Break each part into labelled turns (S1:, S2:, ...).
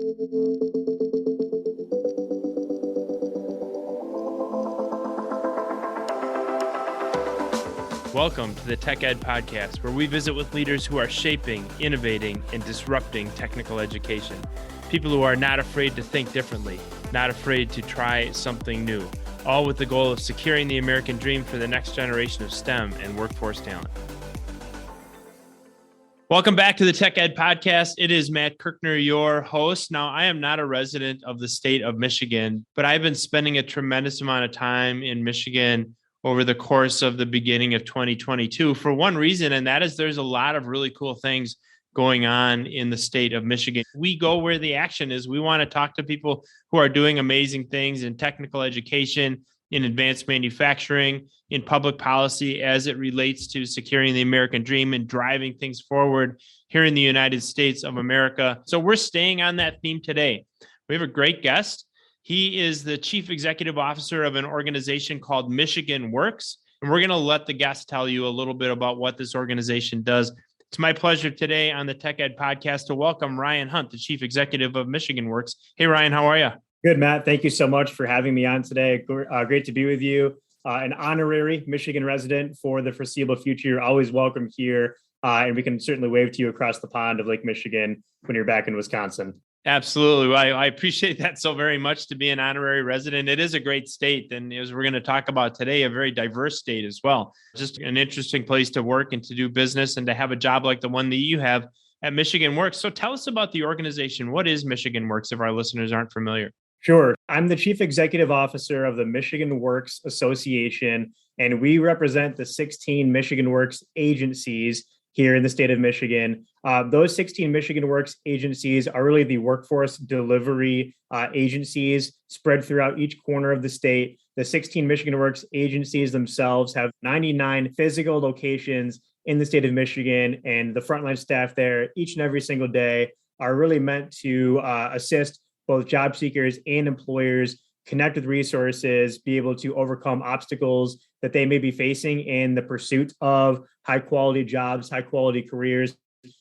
S1: Welcome to the Tech Ed Podcast, where we visit with leaders who are shaping, innovating, and disrupting technical education. People who are not afraid to think differently, not afraid to try something new, all with the goal of securing the American dream for the next generation of STEM and workforce talent. Welcome back to the Tech Ed Podcast. It is Matt Kirkner, your host. Now, I am not a resident of the state of Michigan, but I've been spending a tremendous amount of time in Michigan over the course of the beginning of 2022 for one reason, and that is there's a lot of really cool things going on in the state of Michigan. We go where the action is. We want to talk to people who are doing amazing things in technical education, in advanced manufacturing, in public policy as it relates to securing the American dream and driving things forward here in the United States of America. So we're staying on that theme today. We have a great guest. He is the chief executive officer of an organization called Michigan Works, and we're going to let the guest tell you a little bit about what this organization does. It's my pleasure today on the Tech Ed Podcast to welcome Ryan Hundt, the chief executive of Michigan Works. Hey, Ryan, how are you?
S2: Good, Matt. Thank you so much for having me on today. Great to be with you. An honorary Michigan resident for the foreseeable future. You're always welcome here, and we can certainly wave to you across the pond of Lake Michigan when you're back in Wisconsin.
S1: Absolutely. I appreciate that so very much to be an honorary resident. It is a great state. And as we're going to talk about today, a very diverse state as well. Just an interesting place to work and to do business and to have a job like the one that you have at Michigan Works. So tell us about the organization. What is Michigan Works if our listeners aren't familiar?
S2: Sure. I'm the chief executive officer of the Michigan Works Association, and we represent the 16 Michigan Works agencies here in the state of Michigan. Those 16 Michigan Works agencies are really the workforce delivery agencies spread throughout each corner of the state. The 16 Michigan Works agencies themselves have 99 physical locations in the state of Michigan, and the frontline staff there each and every single day are really meant to assist both job seekers and employers connect with resources, be able to overcome obstacles that they may be facing in the pursuit of high quality jobs, high quality careers,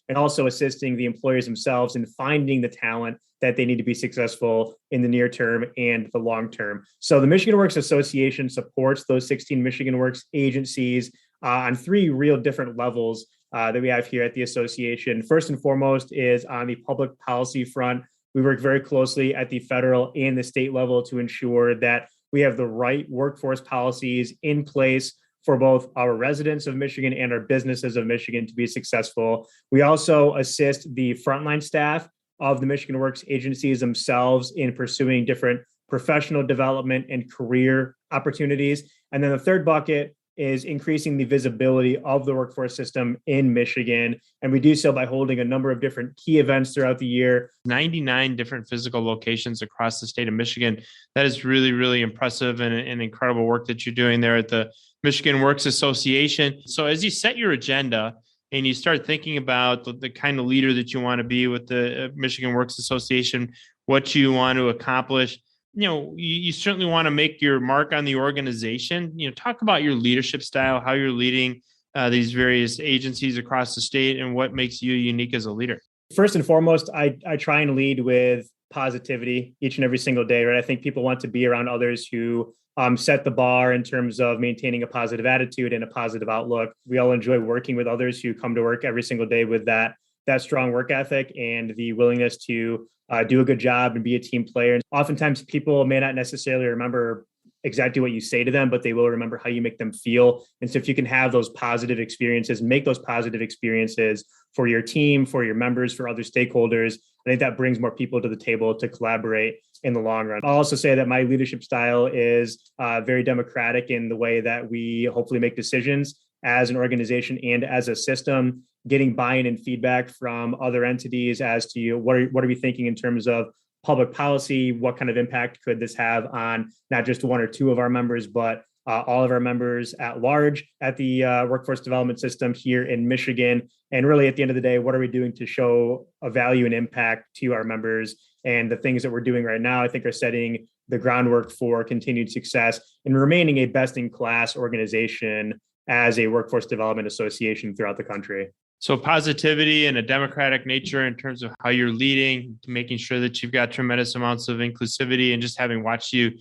S2: and also assisting the employers themselves in finding the talent that they need to be successful in the near term and the long term. So the Michigan Works Association supports those 16 Michigan Works agencies on three real different levels that we have here at the association. First and foremost is on the public policy front. We work very closely at the federal and the state level to ensure that we have the right workforce policies in place for both our residents of Michigan and our businesses of Michigan to be successful. We also assist the frontline staff of the Michigan Works agencies themselves in pursuing different professional development and career opportunities. And then the third bucket is increasing the visibility of the workforce system in Michigan. And we do so by holding a number of different key events throughout the year.
S1: 99 different physical locations across the state of Michigan. That is really, really impressive and incredible work that you're doing there at the Michigan Works Association. So as you set your agenda and you start thinking about the kind of leader that you want to be with the Michigan Works Association, what you want to accomplish, you certainly want to make your mark on the organization. Talk about your leadership style, how you're leading these various agencies across the state, and what makes you unique as a leader.
S2: First and foremost, I try and lead with positivity each and every single day, right? I think people want to be around others who set the bar in terms of maintaining a positive attitude and a positive outlook. We all enjoy working with others who come to work every single day with that strong work ethic and the willingness to do a good job and be a team player. And oftentimes people may not necessarily remember exactly what you say to them, but they will remember how you make them feel. And so if you can have those positive experiences, make those positive experiences for your team, for your members, for other stakeholders, I think that brings more people to the table to collaborate in the long run. I'll also say that my leadership style is very democratic in the way that we hopefully make decisions as an organization and as a system, getting buy-in and feedback from other entities as to what are we thinking in terms of public policy, what kind of impact could this have on not just one or two of our members, but all of our members at large at the workforce development system here in Michigan. And really at the end of the day, what are we doing to show a value and impact to our members? And the things that we're doing right now, I think, are setting the groundwork for continued success and remaining a best-in-class organization as a workforce development association throughout the country.
S1: So positivity and a democratic nature in terms of how you're leading, making sure that you've got tremendous amounts of inclusivity, and just having watched you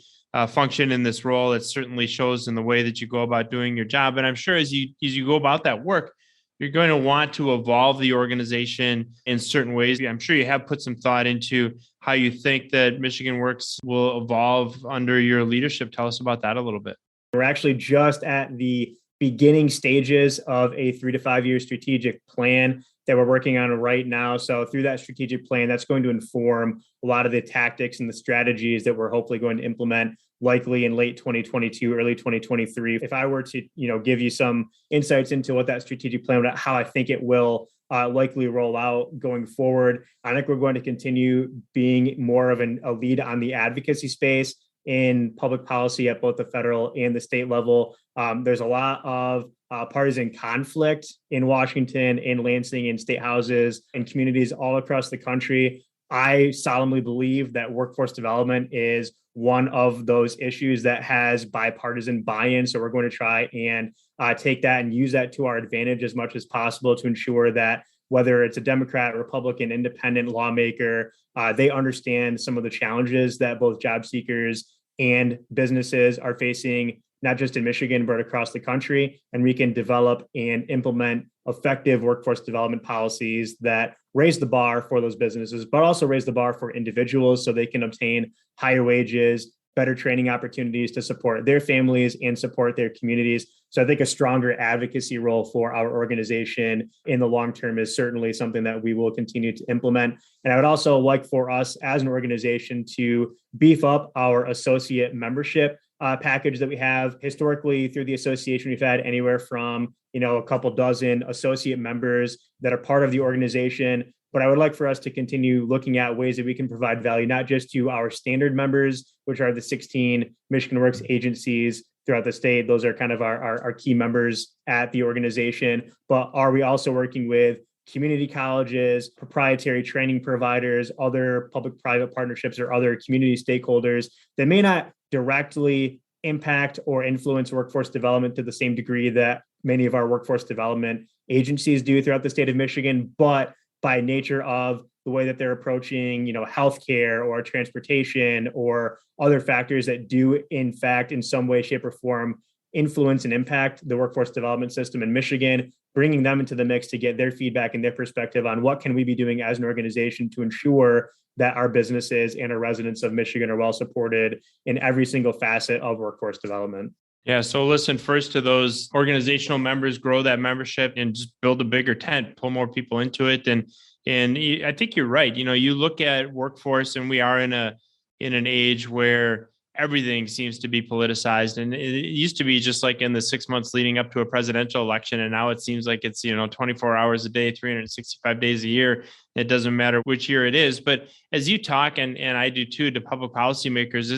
S1: function in this role, it certainly shows in the way that you go about doing your job. And I'm sure as you go about that work, you're going to want to evolve the organization in certain ways. I'm sure you have put some thought into how you think that Michigan Works will evolve under your leadership. Tell us about that a little bit.
S2: We're actually just at the beginning stages of a 3 to 5 year strategic plan that we're working on right now. So through that strategic plan, that's going to inform a lot of the tactics and the strategies that we're hopefully going to implement likely in late 2022, early 2023. If I were to, give you some insights into what that strategic plan, how I think it will likely roll out going forward, I think we're going to continue being more of a lead on the advocacy space in public policy at both the federal and the state level. There's a lot of partisan conflict in Washington, in Lansing, in state houses, and communities all across the country. I solemnly believe that workforce development is one of those issues that has bipartisan buy-in. So we're going to try and take that and use that to our advantage as much as possible to ensure that whether it's a Democrat, Republican, independent lawmaker, they understand some of the challenges that both job seekers and businesses are facing, not just in Michigan, but across the country. And we can develop and implement effective workforce development policies that raise the bar for those businesses, but also raise the bar for individuals so they can obtain higher wages, better training opportunities to support their families and support their communities. So I think a stronger advocacy role for our organization in the long term is certainly something that we will continue to implement. And I would also like for us as an organization to beef up our associate membership package that we have. Historically, through the association, we've had anywhere from a couple dozen associate members that are part of the organization. But I would like for us to continue looking at ways that we can provide value, not just to our standard members, which are the 16 Michigan Works agencies throughout the state. Those are kind of our key members at the organization. But are we also working with community colleges, proprietary training providers, other public-private partnerships, or other community stakeholders that may not directly impact or influence workforce development to the same degree that many of our workforce development agencies do throughout the state of Michigan, but by nature of the way that they're approaching, healthcare or transportation or other factors that do, in fact, in some way, shape, or form, influence and impact the workforce development system in Michigan, bringing them into the mix to get their feedback and their perspective on what can we be doing as an organization to ensure that our businesses and our residents of Michigan are well supported in every single facet of workforce development.
S1: Yeah. So listen, first to those organizational members, grow that membership and just build a bigger tent, pull more people into it. And I think you're right. You look at workforce and we are in an age where everything seems to be politicized. And it used to be just like in the 6 months leading up to a presidential election. And now it seems like it's, 24 hours a day, 365 days a year. It doesn't matter which year it is. But as you talk, and I do too, to public policymakers,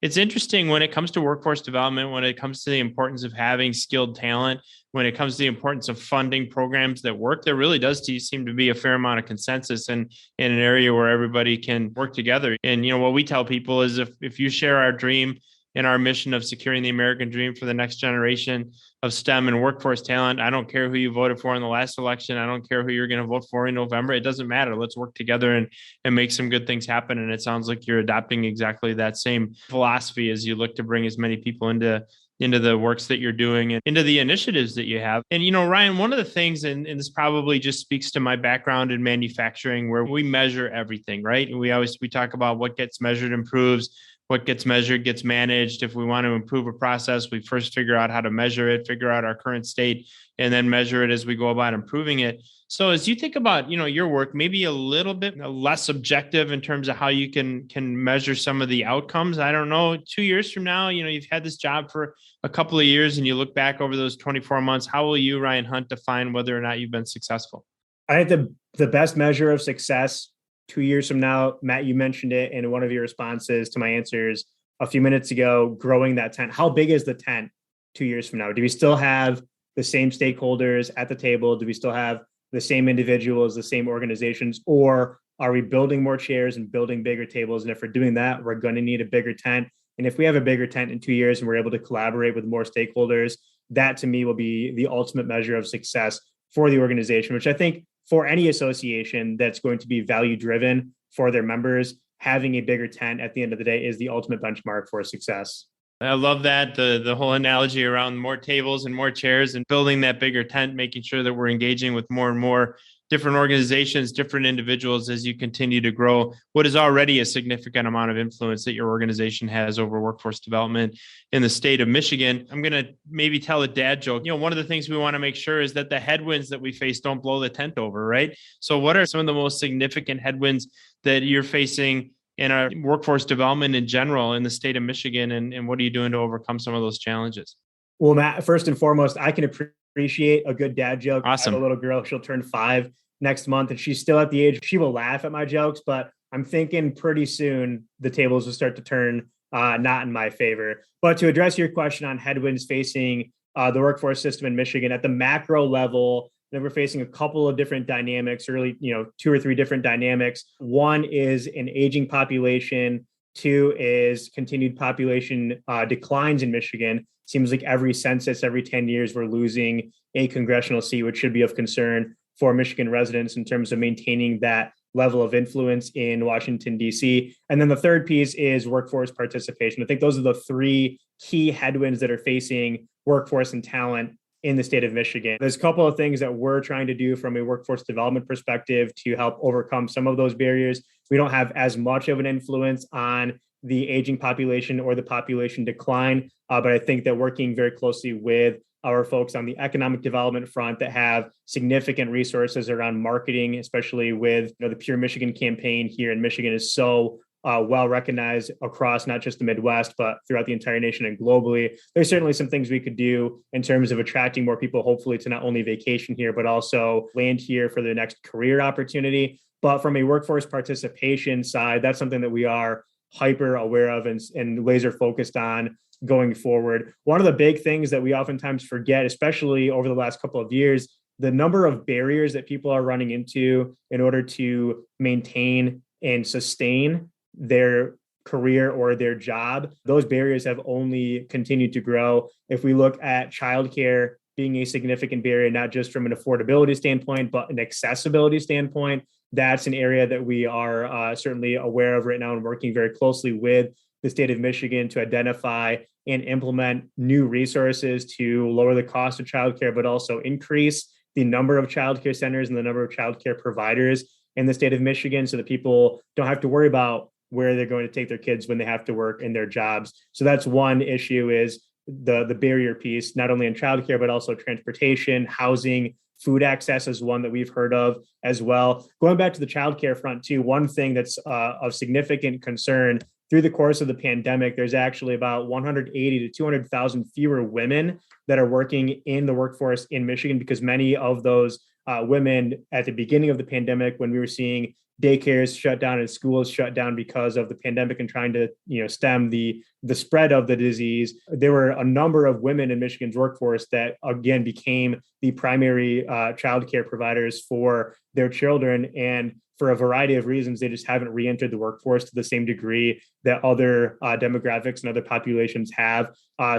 S1: it's interesting when it comes to workforce development, when it comes to the importance of having skilled talent, when it comes to the importance of funding programs that work, there really does seem to be a fair amount of consensus in an area where everybody can work together. And, what we tell people is if you share our dream and our mission of securing the American dream for the next generation of STEM and workforce talent, I don't care who you voted for in the last election. I don't care who you're going to vote for in November. It doesn't matter. Let's work together and make some good things happen. And it sounds like you're adopting exactly that same philosophy as you look to bring as many people into the works that you're doing and into the initiatives that you have. And, Ryan, one of the things, and this probably just speaks to my background in manufacturing, where we measure everything, right? And we talk about what gets measured improves. What gets measured gets managed. If we want to improve a process, we first figure out how to measure it, figure out our current state, and then measure it as we go about improving it. So as you think about, your work, maybe a little bit less objective in terms of how you can measure some of the outcomes. I don't know, 2 years from now, you've had this job for a couple of years and you look back over those 24 months, how will you, Ryan Hundt, define whether or not you've been successful?
S2: I think the best measure of success 2 years from now, Matt, you mentioned it in one of your responses to my answers a few minutes ago, growing that tent. How big is the tent 2 years from now? Do we still have the same stakeholders at the table? Do we still have the same individuals, the same organizations, or are we building more chairs and building bigger tables? And if we're doing that, we're going to need a bigger tent. And if we have a bigger tent in 2 years and we're able to collaborate with more stakeholders, that to me will be the ultimate measure of success for the organization, which I think for any association that's going to be value driven for their members, having a bigger tent at the end of the day is the ultimate benchmark for success.
S1: I love that. The whole analogy around more tables and more chairs and building that bigger tent, making sure that we're engaging with more and more different organizations, different individuals as you continue to grow what is already a significant amount of influence that your organization has over workforce development in the state of Michigan. I'm going to maybe tell a dad joke. One of the things we want to make sure is that the headwinds that we face don't blow the tent over, right? So what are some of the most significant headwinds that you're facing in our workforce development in general in the state of Michigan? And what are you doing to overcome some of those challenges?
S2: Well, Matt, first and foremost, I can appreciate a good dad joke.
S1: Awesome.
S2: I have a little girl, she'll turn 5 next month, and she's still at the age, she will laugh at my jokes, but I'm thinking pretty soon the tables will start to turn not in my favor. But to address your question on headwinds facing the workforce system in Michigan, at the macro level, that we're facing a couple of different dynamics, really, 2 or 3 different dynamics. One is an aging population. 2 is continued population declines in Michigan. Seems like every census, every 10 years, we're losing a congressional seat, which should be of concern for Michigan residents in terms of maintaining that level of influence in Washington, D.C. And then the third piece is workforce participation. I think those are the 3 key headwinds that are facing workforce and talent in the state of Michigan. There's a couple of things that we're trying to do from a workforce development perspective to help overcome some of those barriers. We don't have as much of an influence on the aging population or the population decline, but I think that working very closely with our folks on the economic development front that have significant resources around marketing, especially with the Pure Michigan campaign here in Michigan is so well recognized across not just the Midwest, but throughout the entire nation and globally. There's certainly some things we could do in terms of attracting more people, hopefully to not only vacation here, but also land here for their next career opportunity. But from a workforce participation side, that's something that we are hyper aware of and laser focused on going forward. One of the big things that we oftentimes forget, especially over the last couple of years, the number of barriers that people are running into in order to maintain and sustain their career or their job. Those barriers have only continued to grow. If we look at childcare being a significant barrier, not just from an affordability standpoint, but an accessibility standpoint, that's an area that we are certainly aware of right now and working very closely with the state of Michigan to identify and implement new resources to lower the cost of childcare, but also increase the number of childcare centers and the number of childcare providers in the state of Michigan so that people don't have to worry about where they're going to take their kids when they have to work in their jobs. So that's one issue, is the barrier piece, not only in childcare, but also transportation, housing, food access is one that we've heard of as well. Going back to the childcare front too, one thing that's of significant concern through the course of the pandemic, there's actually about 180 to 200,000 fewer women that are working in the workforce in Michigan, because many of those women at the beginning of the pandemic, when we were seeing daycares shut down and schools shut down because of the pandemic and trying to stem the spread of the disease, there were a number of women in Michigan's workforce that again became the primary childcare providers for their children. And for a variety of reasons, they just haven't re-entered the workforce to the same degree that other demographics and other populations have.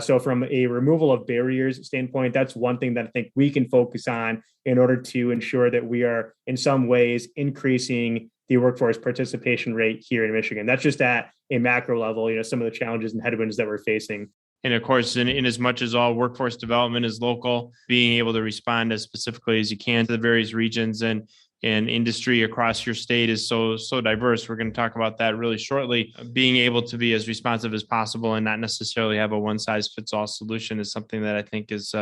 S2: So from a removal of barriers standpoint, that's one thing that I think we can focus on in order to ensure that we are in some ways increasing the workforce participation rate here in Michigan. That's just at a macro level, some of the challenges and headwinds that we're facing.
S1: And of course, in as much as all workforce development is local, being able to respond as specifically as you can to the various regions and industry across your state is so diverse. We're going to talk about that really shortly. Being able to be as responsive as possible and not necessarily have a one-size-fits-all solution is something that I think is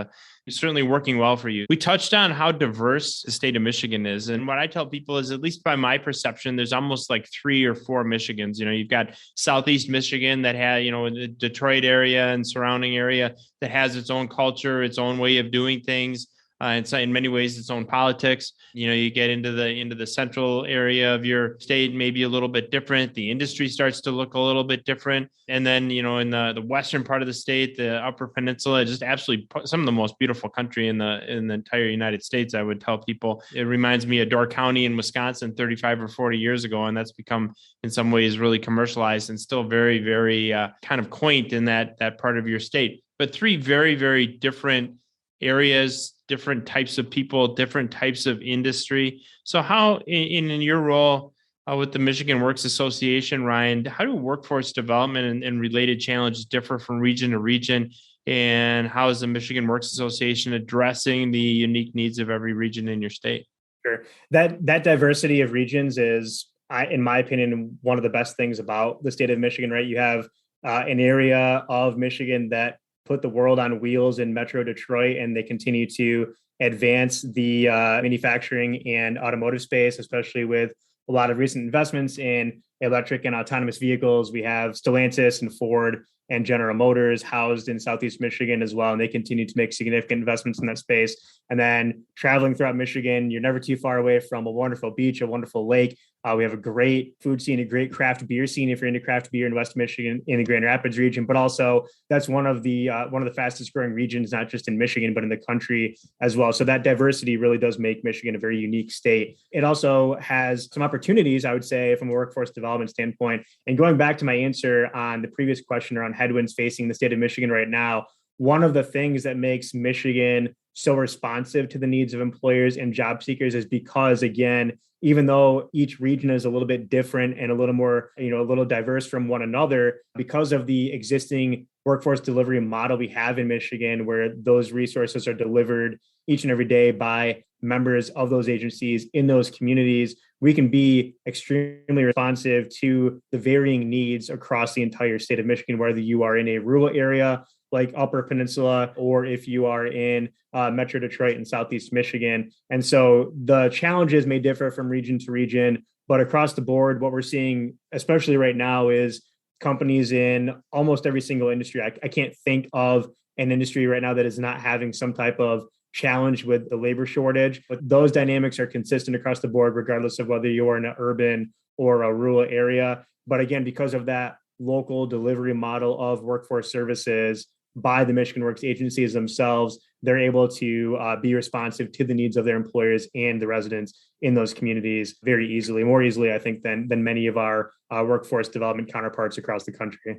S1: certainly working well for you. We touched on how diverse the state of Michigan is. And what I tell people is, at least by my perception, there's almost like 3 or 4 Michigans. You've got Southeast Michigan that had, the Detroit area and surrounding area that has its own culture, its own way of doing things. And so in many ways, its own politics. You get into the central area of your state, maybe a little bit different. The industry starts to look a little bit different. And then, in the western part of the state, the Upper Peninsula, just absolutely some of the most beautiful country in the entire United States. I would tell people it reminds me of Door County in Wisconsin 35 or 40 years ago. And that's become in some ways really commercialized and still very, very kind of quaint in that part of your state. But 3 very, very different areas, different types of people, different types of industry. So how in your role with the Michigan Works Association, Ryan, how do workforce development and related challenges differ from region to region? And how is the Michigan Works Association addressing the unique needs of every region in your state?
S2: Sure. That diversity of regions is, in my opinion, one of the best things about the state of Michigan, right? You have an area of Michigan that put the world on wheels in Metro Detroit, and they continue to advance the manufacturing and automotive space, especially with a lot of recent investments in electric and autonomous vehicles. We have Stellantis and Ford and General Motors housed in Southeast Michigan as well. And they continue to make significant investments in that space. And then traveling throughout Michigan, you're never too far away from a wonderful beach, a wonderful lake. We have a great food scene, a great craft beer scene if you're into craft beer in West Michigan in the Grand Rapids region. But also that's one of the fastest growing regions, not just in Michigan, but in the country as well. So that diversity really does make Michigan a very unique state. It also has some opportunities, I would say, from a workforce development standpoint. And going back to my answer on the previous question around headwinds facing the state of Michigan right now, one of the things that makes Michigan so responsive to the needs of employers and job seekers is because, again, even though each region is a little bit different and a little more, a little diverse from one another, because of the existing workforce delivery model we have in Michigan, where those resources are delivered each and every day by members of those agencies in those communities, we can be extremely responsive to the varying needs across the entire state of Michigan, whether you are in a rural area like Upper Peninsula, or if you are in Metro Detroit and Southeast Michigan. And so the challenges may differ from region to region, but across the board, what we're seeing, especially right now, is companies in almost every single industry. I can't think of an industry right now that is not having some type of challenge with the labor shortage, but those dynamics are consistent across the board, regardless of whether you're in an urban or a rural area. But again, because of that local delivery model of workforce services by the Michigan Works agencies themselves, they're able to be responsive to the needs of their employers and the residents in those communities very easily, more easily, I think, than many of our workforce development counterparts across the country.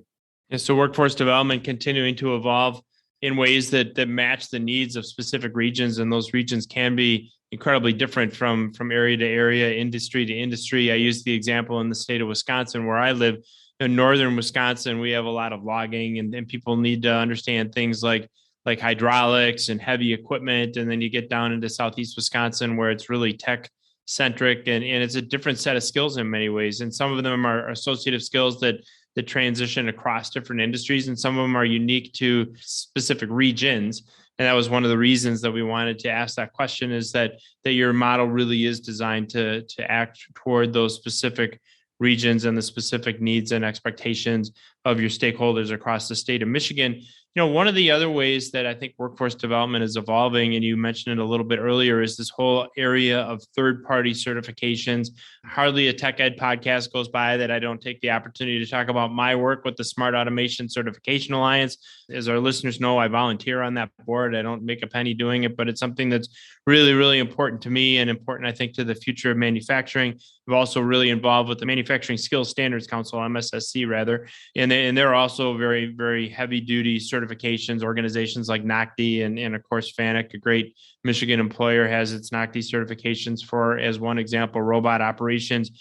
S1: And so workforce development continuing to evolve in ways that match the needs of specific regions, and those regions can be incredibly different from area to area, industry to industry. I use the example in the state of Wisconsin where I live. In northern Wisconsin, we have a lot of logging, and people need to understand things like hydraulics and heavy equipment. And then you get down into southeast Wisconsin where it's really tech centric, and it's a different set of skills in many ways. And some of them are associative skills that transition across different industries, and some of them are unique to specific regions. And that was one of the reasons that we wanted to ask that question, is that your model really is designed to act toward those specific regions and the specific needs and expectations of your stakeholders across the state of Michigan. One of the other ways that I think workforce development is evolving, and you mentioned it a little bit earlier, is this whole area of third-party certifications. Hardly a tech ed podcast goes by that I don't take the opportunity to talk about my work with the Smart Automation Certification Alliance. As our listeners know, I volunteer on that board. I don't make a penny doing it, but it's something that's really, really important to me and important, I think, to the future of manufacturing. I'm also really involved with the Manufacturing Skills Standards Council, MSSC rather, and they're also very, very heavy-duty certifications. Organizations like NACD and of course FANUC, a great Michigan employer, has its NACD certifications for, as one example, robot operations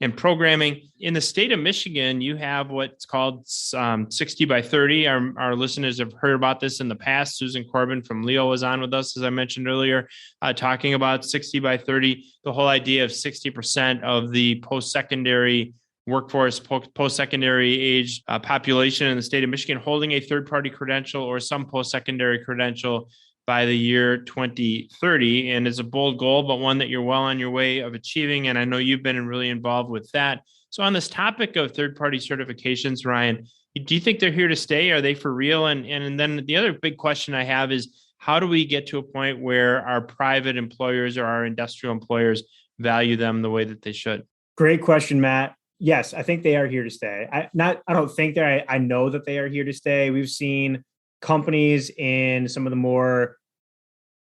S1: and programming. In the state of Michigan, you have what's called 60 by 30. Our listeners have heard about this in the past. Susan Corbin from Leo was on with us, as I mentioned earlier, talking about 60 by 30, the whole idea of 60% of the post-secondary workforce, post-secondary age population in the state of Michigan holding a third-party credential or some post-secondary credential by the year 2030. And it's a bold goal, but one that you're well on your way of achieving. And I know you've been really involved with that. So on this topic of third-party certifications, Ryan, do you think they're here to stay? Are they for real? And then the other big question I have is, how do we get to a point where our private employers or our industrial employers value them the way that they should?
S2: Great question, Matt. Yes, I think they are here to stay. I don't think I know that they are here to stay. We've seen companies in some of the more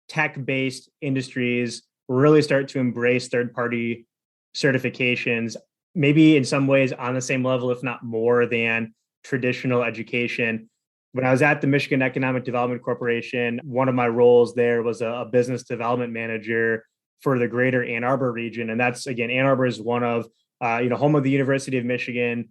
S2: tech-based industries really start to embrace third-party certifications, maybe in some ways on the same level, if not more, than traditional education. When I was at the Michigan Economic Development Corporation, one of my roles there was a business development manager for the greater Ann Arbor region. And that's, again, Ann Arbor is one of, home of the University of Michigan,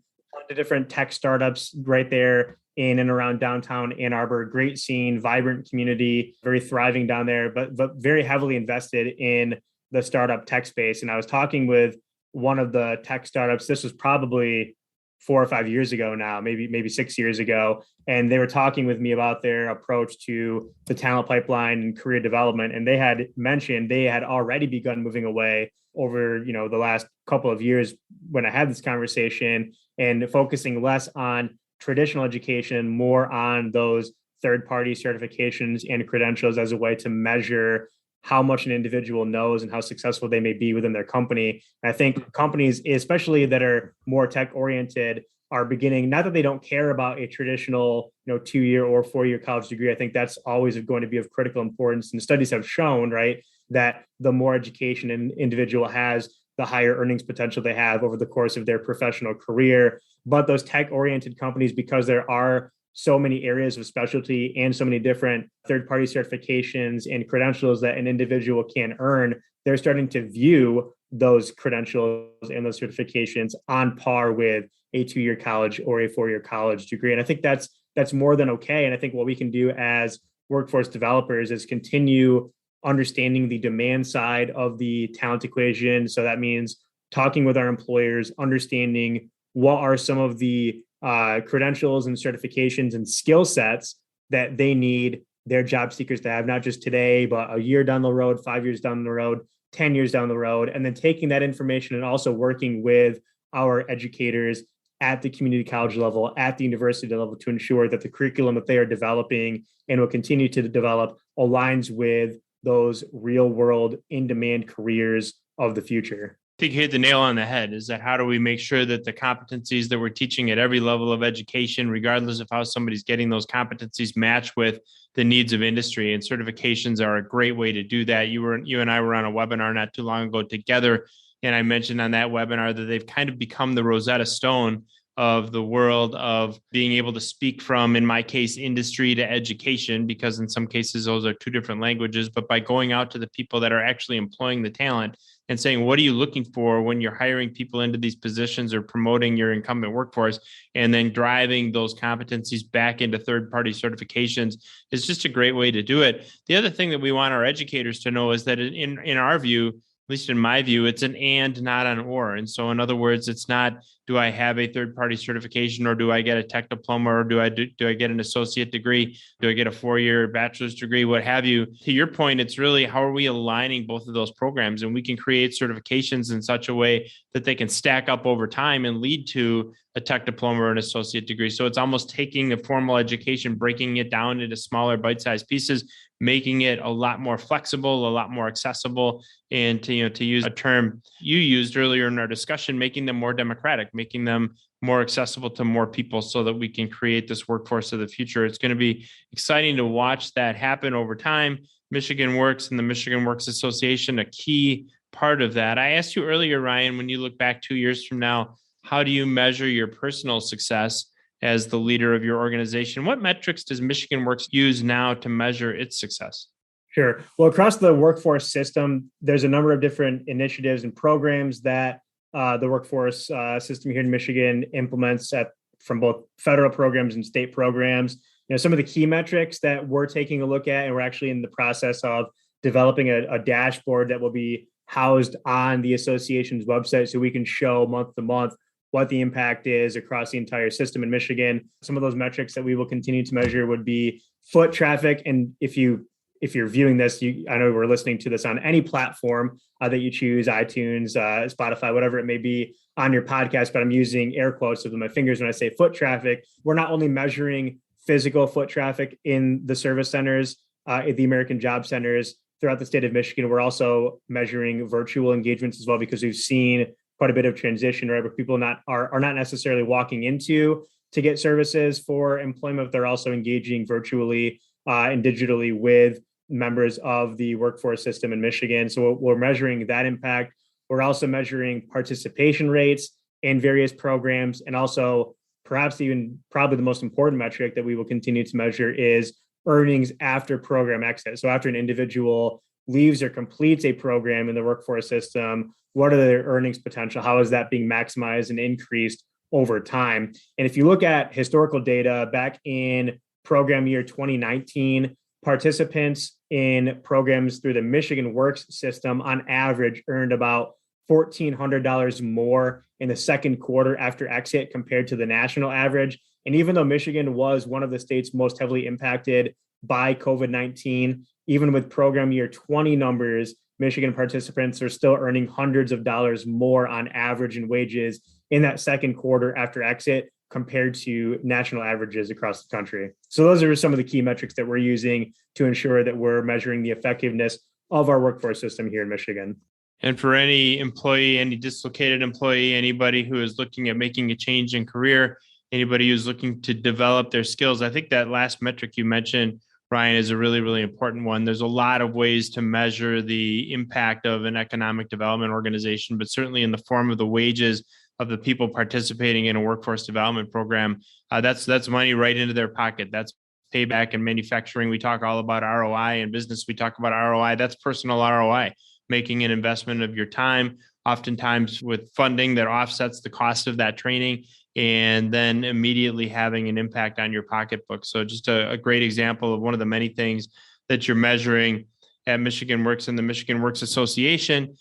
S2: the different tech startups right there in and around downtown Ann Arbor. Great scene, vibrant community, very thriving down there, but very heavily invested in the startup tech space. And I was talking with one of the tech startups. This was probably 4 or 5 years ago now, maybe 6 years ago. And they were talking with me about their approach to the talent pipeline and career development. And they had mentioned they had already begun moving away over, the last couple of years when I had this conversation, and focusing less on traditional education, more on those third-party certifications and credentials as a way to measure how much an individual knows and how successful they may be within their company. And I think companies, especially that are more tech oriented, are beginning, not that they don't care about a traditional, 2-year or 4-year college degree. I think that's always going to be of critical importance. And studies have shown, right, that the more education an individual has, the higher earnings potential they have over the course of their professional career. But those tech oriented companies, because there are so many areas of specialty and so many different third-party certifications and credentials that an individual can earn, they're starting to view those credentials and those certifications on par with a 2-year college or a 4-year college degree. And I think that's more than okay. And I think what we can do as workforce developers is continue understanding the demand side of the talent equation. So that means talking with our employers, understanding what are some of the credentials and certifications and skill sets that they need their job seekers to have, not just today, but a year down the road, 5 years down the road, 10 years down the road, and then taking that information and also working with our educators at the community college level, at the university level, to ensure that the curriculum that they are developing and will continue to develop aligns with those real world in-demand careers of the future.
S1: I think you hit the nail on the head, is that how do we make sure that the competencies that we're teaching at every level of education, regardless of how somebody's getting those competencies, match with the needs of industry, and certifications are a great way to do that. You and I were on a webinar not too long ago together, and I mentioned on that webinar that they've kind of become the Rosetta Stone of the world of being able to speak from, in my case, industry to education, because in some cases those are two different languages. But by going out to the people that are actually employing the talent and saying, what are you looking for when you're hiring people into these positions or promoting your incumbent workforce, and then driving those competencies back into third-party certifications, is just a great way to do it. The other thing that we want our educators to know is that in our view, at least in my view, it's an and, not an or. And so in other words, it's not, do I have a third-party certification, or do I get a tech diploma, or do I get an associate degree? Do I get a 4-year bachelor's degree, what have you? To your point, it's really, how are we aligning both of those programs? And we can create certifications in such a way that they can stack up over time and lead to a tech diploma or an associate degree. So it's almost taking the formal education, breaking it down into smaller bite-sized pieces, making it a lot more flexible, a lot more accessible, and to use a term you used earlier in our discussion, making them more democratic, making them more accessible to more people, so that we can create this workforce of the future. It's going to be exciting to watch that happen over time. Michigan Works and the Michigan Works Association, a key part of that. I asked you earlier, Ryan, when you look back 2 years from now, how do you measure your personal success as the leader of your organization? What metrics does Michigan Works use now to measure its success?
S2: Sure. Well, across the workforce system, there's a number of different initiatives and programs that the workforce system here in Michigan implements from both federal programs and state programs. Some of the key metrics that we're taking a look at, and we're actually in the process of developing a dashboard that will be housed on the association's website, so we can show month to month what the impact is across the entire system in Michigan. Some of those metrics that we will continue to measure would be foot traffic. And if you're viewing this, I know we're listening to this on any platform that you choose, iTunes, Spotify, whatever it may be on your podcast, but I'm using air quotes with my fingers when I say foot traffic. We're not only measuring physical foot traffic in the service centers, at the American Job Centers throughout the state of Michigan, we're also measuring virtual engagements as well, because we've seen quite a bit of transition, right, where people are not necessarily walking into to get services for employment, but they're also engaging virtually and digitally with members of the workforce system in Michigan. So we're measuring that impact. We're also measuring participation rates in various programs, and also perhaps even probably the most important metric that we will continue to measure is earnings after program exit. So after an individual leaves or completes a program in the workforce system, what are their earnings potential? How is that being maximized and increased over time? And if you look at historical data back in program year 2019, participants in programs through the Michigan Works system on average earned about $1,400 more in the second quarter after exit compared to the national average. And even though Michigan was one of the states most heavily impacted by COVID-19, even with program year 20 numbers, Michigan participants are still earning hundreds of dollars more on average in wages in that second quarter after exit compared to national averages across the country. So those are some of the key metrics that we're using to ensure that we're measuring the effectiveness of our workforce system here in Michigan.
S1: And for any employee, any dislocated employee, anybody who is looking at making a change in career, anybody who's looking to develop their skills, I think that last metric you mentioned, Ryan, is a really, really important one. There's a lot of ways to measure the impact of an economic development organization, but certainly in the form of the wages of the people participating in a workforce development program, that's money right into their pocket. That's payback. In manufacturing, we talk all about ROI. In business, we talk about ROI. That's personal ROI, making an investment of your time, oftentimes with funding that offsets the cost of that training, and then immediately having an impact on your pocketbook. So just a great example of one of the many things that you're measuring at Michigan Works and the Michigan Works Association.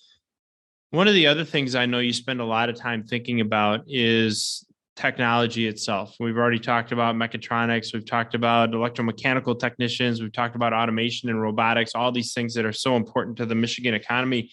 S1: One of the other things I know you spend a lot of time thinking about is technology itself. We've already talked about mechatronics. We've talked about electromechanical technicians. We've talked about automation and robotics, all these things that are so important to the Michigan economy.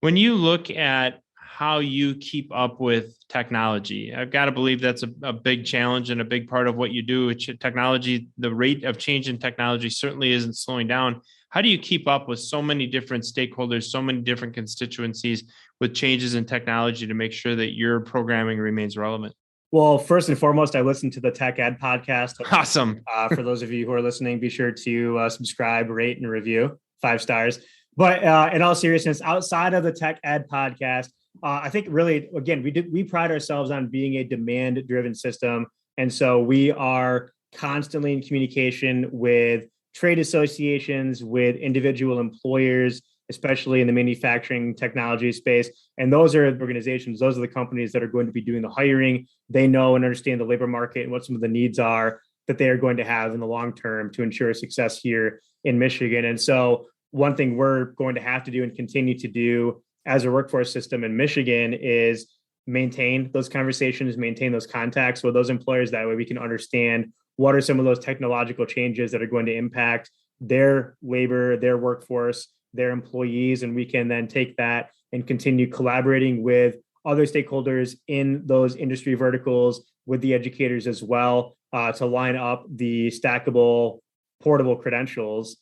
S1: When you look at how you keep up with technology, I've got to believe that's a big challenge and a big part of what you do. Technology, the rate of change in technology certainly isn't slowing down. How do you keep up with so many different stakeholders, so many different constituencies with changes in technology to make sure that your programming remains relevant?
S2: Well, first and foremost, I listen to the Tech Ed podcast.
S1: Awesome.
S2: For those of you who are listening, be sure to subscribe, rate, and review 5 stars. But in all seriousness, outside of the Tech Ed podcast, I think really, again, we pride ourselves on being a demand-driven system. And so we are constantly in communication with trade associations, with individual employers, especially in the manufacturing technology space. And those are organizations, those are the companies that are going to be doing the hiring. They know and understand the labor market and what some of the needs are that they are going to have in the long term to ensure success here in Michigan. And so one thing we're going to have to do and continue to do as a workforce system in Michigan is maintain those conversations, maintain those contacts with those employers. That way we can understand what are some of those technological changes that are going to impact their labor, their workforce, their employees, and we can then take that and continue collaborating with other stakeholders in those industry verticals, with the educators as well, to line up the stackable, portable credentials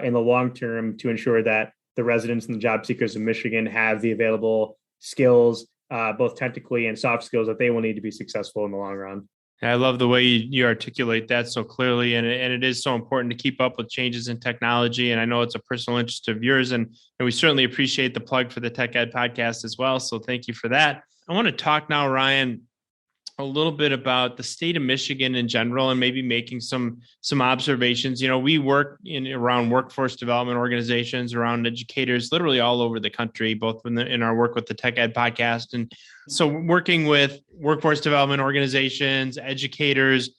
S2: in the long term to ensure that the residents and the job seekers of Michigan have the available skills, both technically and soft skills, that they will need to be successful in the long run.
S1: I love the way you articulate that so clearly, and it is so important to keep up with changes in technology. And I know it's a personal interest of yours, and we certainly appreciate the plug for the Tech Ed podcast as well. So thank you for that. I want to talk now, Ryan, a little bit about the state of Michigan in general, and maybe making some observations. You know, we work around workforce development organizations, around educators, literally all over the country, both in our work with the Tech Ed podcast. And so working with workforce development organizations, educators,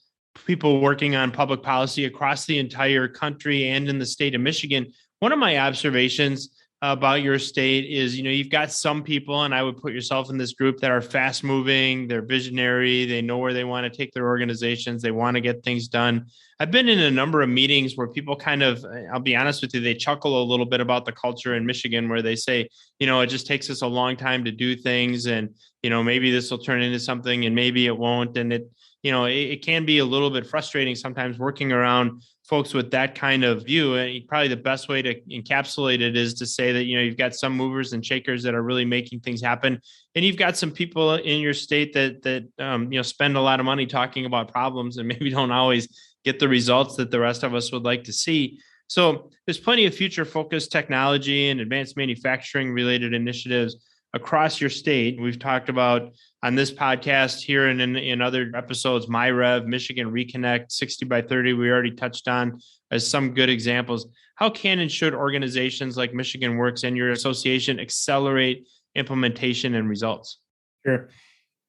S1: people working on public policy across the entire country and in the state of Michigan, one of my observations about your state is, you've got some people, and I would put yourself in this group, that are fast moving, they're visionary, they know where they want to take their organizations, they want to get things done. I've been in a number of meetings where people kind of, I'll be honest with you, they chuckle a little bit about the culture in Michigan, where they say, it just takes us a long time to do things, and, maybe this will turn into something and maybe it won't. And it can be a little bit frustrating sometimes working around folks with that kind of view. And probably the best way to encapsulate it is to say that, you've got some movers and shakers that are really making things happen. And you've got some people in your state that spend a lot of money talking about problems and maybe don't always get the results that the rest of us would like to see. So there's plenty of future focused technology and advanced manufacturing related initiatives across your state. We've talked about on this podcast here and in other episodes, MyRev, Michigan Reconnect, 60 by 30, we already touched on as some good examples. How can and should organizations like Michigan Works and your association accelerate implementation and results?
S2: Sure.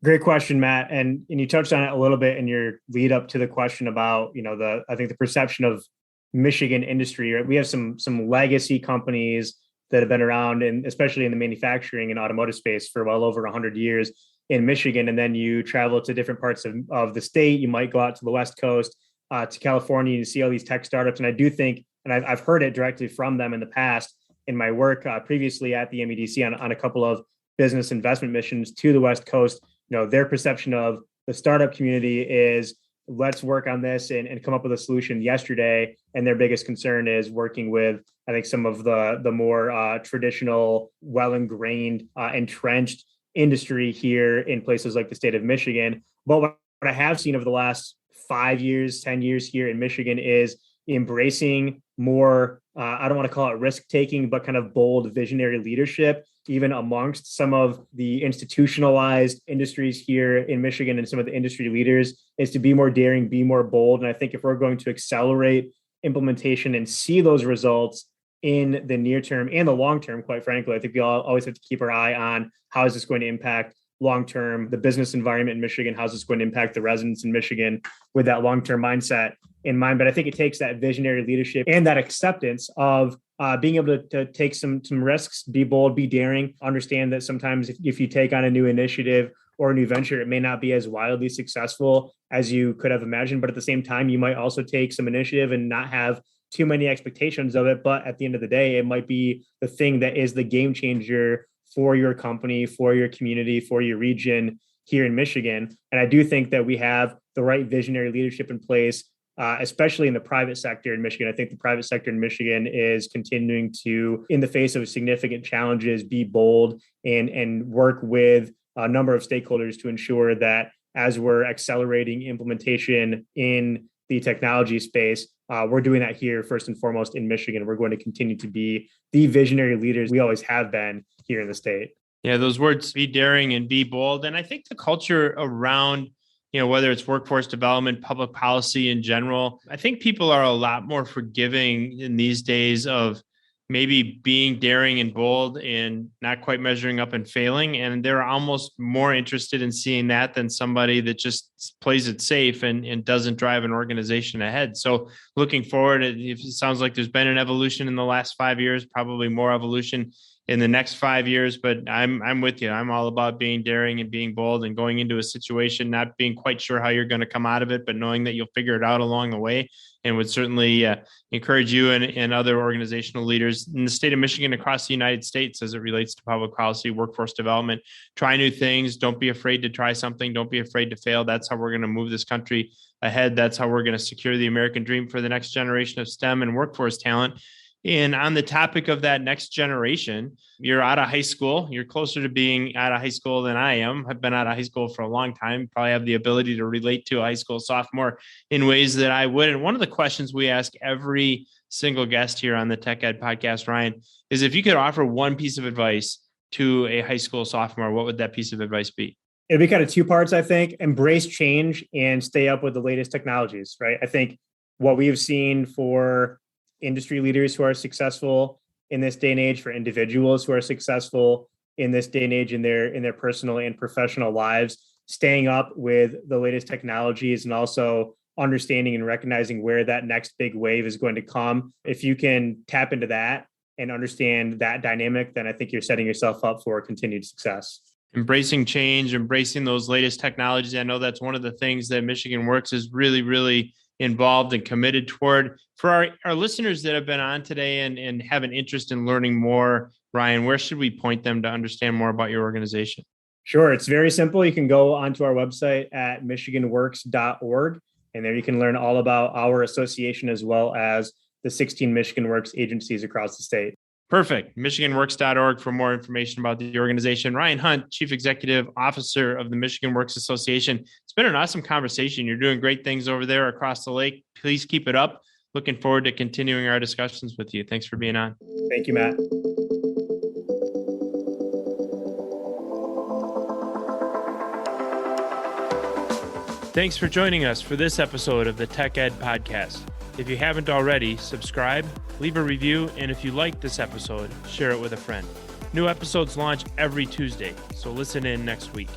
S2: Great question, Matt. And you touched on it a little bit in your lead up to the question about, I think the perception of Michigan industry, right? We have some legacy companies that have been around, and especially in the manufacturing and automotive space for well over 100 years in Michigan. And then you travel to different parts of the state. You might go out to the West Coast, to California, and you see all these tech startups. And I do think, and I've heard it directly from them in the past in my work previously at the MEDC on a couple of business investment missions to the West Coast. Their perception of the startup community is, let's work on this and come up with a solution yesterday. And their biggest concern is working with, I think, some of the more traditional, well-ingrained, entrenched industry here in places like the state of Michigan. But what I have seen over the last 5 years, 10 years here in Michigan is embracing more, I don't want to call it risk-taking, but kind of bold visionary leadership, even amongst some of the institutionalized industries here in Michigan and some of the industry leaders, is to be more daring, be more bold. And I think if we're going to accelerate implementation and see those results in the near term and the long term, quite frankly, I think we always have to keep our eye on how is this going to impact long-term the business environment in Michigan, how's this going to impact the residents in Michigan with that long-term mindset in mind. But I think it takes that visionary leadership and that acceptance of being able to take some risks, be bold, be daring, understand that sometimes if you take on a new initiative or a new venture, it may not be as wildly successful as you could have imagined. But at the same time, you might also take some initiative and not have too many expectations of it. But at the end of the day, it might be the thing that is the game changer for your company, for your community, for your region here in Michigan. And I do think that we have the right visionary leadership in place, especially in the private sector in Michigan. I think the private sector in Michigan is continuing to, in the face of significant challenges, be bold and work with a number of stakeholders to ensure that as we're accelerating implementation in the technology space, we're doing that here first and foremost in Michigan. We're going to continue to be the visionary leaders we always have been here in the state.
S1: Yeah, those words, be daring and be bold. And I think the culture around, whether it's workforce development, public policy in general, I think people are a lot more forgiving in these days of maybe being daring and bold and not quite measuring up and failing. And they're almost more interested in seeing that than somebody that just plays it safe and doesn't drive an organization ahead. So looking forward, it sounds like there's been an evolution in the last 5 years, probably more evolution in the next 5 years, but I'm with you. I'm all about being daring and being bold and going into a situation, not being quite sure how you're going to come out of it, but knowing that you'll figure it out along the way, and would certainly encourage you and other organizational leaders in the state of Michigan, across the United States, as it relates to public policy, workforce development. Try new things. Don't be afraid to try something. Don't be afraid to fail. That's how we're going to move this country ahead. That's how we're going to secure the American dream for the next generation of STEM and workforce talent. And on the topic of that next generation, you're out of high school. You're closer to being out of high school than I am. I've been out of high school for a long time. Probably have the ability to relate to a high school sophomore in ways that I would. And one of the questions we ask every single guest here on the Tech Ed podcast, Ryan, is if you could offer one piece of advice to a high school sophomore, what would that piece of advice be?
S2: It'd be kind of two parts, I think. Embrace change and stay up with the latest technologies, right? I think what we've seen for industry leaders who are successful in this day and age, for individuals who are successful in this day and age in their personal and professional lives, staying up with the latest technologies and also understanding and recognizing where that next big wave is going to come. If you can tap into that and understand that dynamic, then I think you're setting yourself up for continued success.
S1: Embracing change, embracing those latest technologies. I know that's one of the things that Michigan Works is really, really involved and committed toward. For our listeners that have been on today and have an interest in learning more, Ryan, where should we point them to understand more about your organization?
S2: Sure. It's very simple. You can go onto our website at michiganworks.org, and there you can learn all about our association as well as the 16 Michigan Works agencies across the state.
S1: Perfect. MichiganWorks.org for more information about the organization. Ryan Hundt, Chief Executive Officer of the Michigan Works Association. It's been an awesome conversation. You're doing great things over there across the lake. Please keep it up. Looking forward to continuing our discussions with you. Thanks for being on.
S2: Thank you, Matt.
S1: Thanks for joining us for this episode of the Tech Ed Podcast. If you haven't already, subscribe, leave a review, and if you liked this episode, share it with a friend. New episodes launch every Tuesday, so listen in next week.